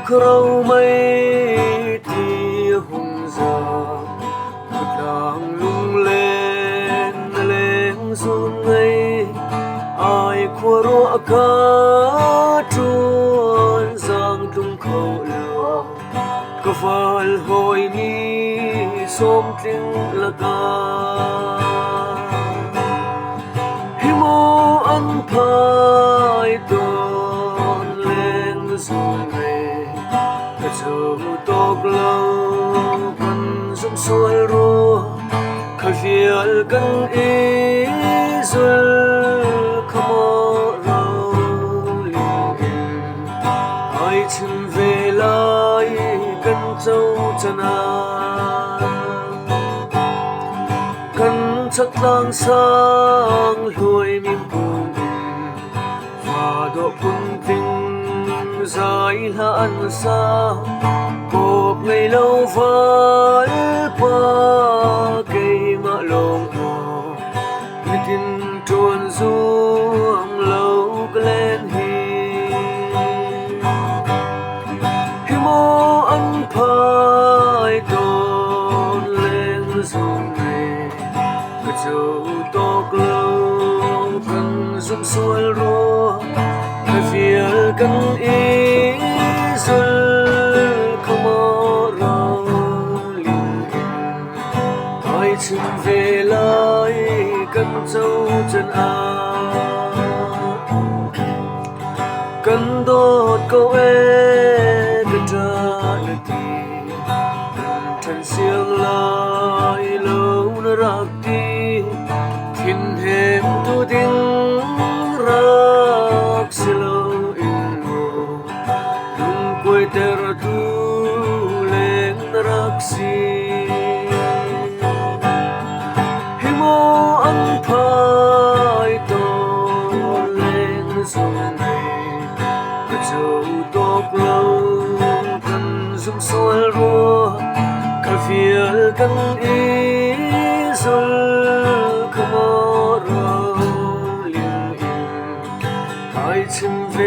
khâu mây thì hùng giờ một làng lung lên lên run ngây ai khua rũa cá truôn giang tung khâu lừa có phải hồi mi xôm tiếng là ca hi mô ăn phai tuôn lên run ngây cả chờ tóc lâu cần dũng xuôi rùa khơi phía cần ý rồi không rau liền ai chân về lại cần châu chân cần chắc lang sang lùi mìm buồn và độ quân tình dài là ăn xa một ngày lâu vẫn qua cây mạ lồng hồ như tin truồn ruộng lâu cứ lên hi mô ăn phai tôn lên ruộng này cứ châu tóc lâu cần giúp xuôi rùa cái phía cần ý rồi không mơ rau liền ai chân về lại cần châu chân cần đốt câu cần trả lời thì thân siêng lại lâu nó rạc đi thiên hem tu tiếng rạc sẽ lâu in ngô lung quay tera tu lên rạc si hi mô ăn phai tôn lên ruộng này cả châu tóc lâu cần giúp xuôi rùa cả phía cần ý rồi không mơ rau liền ai chân về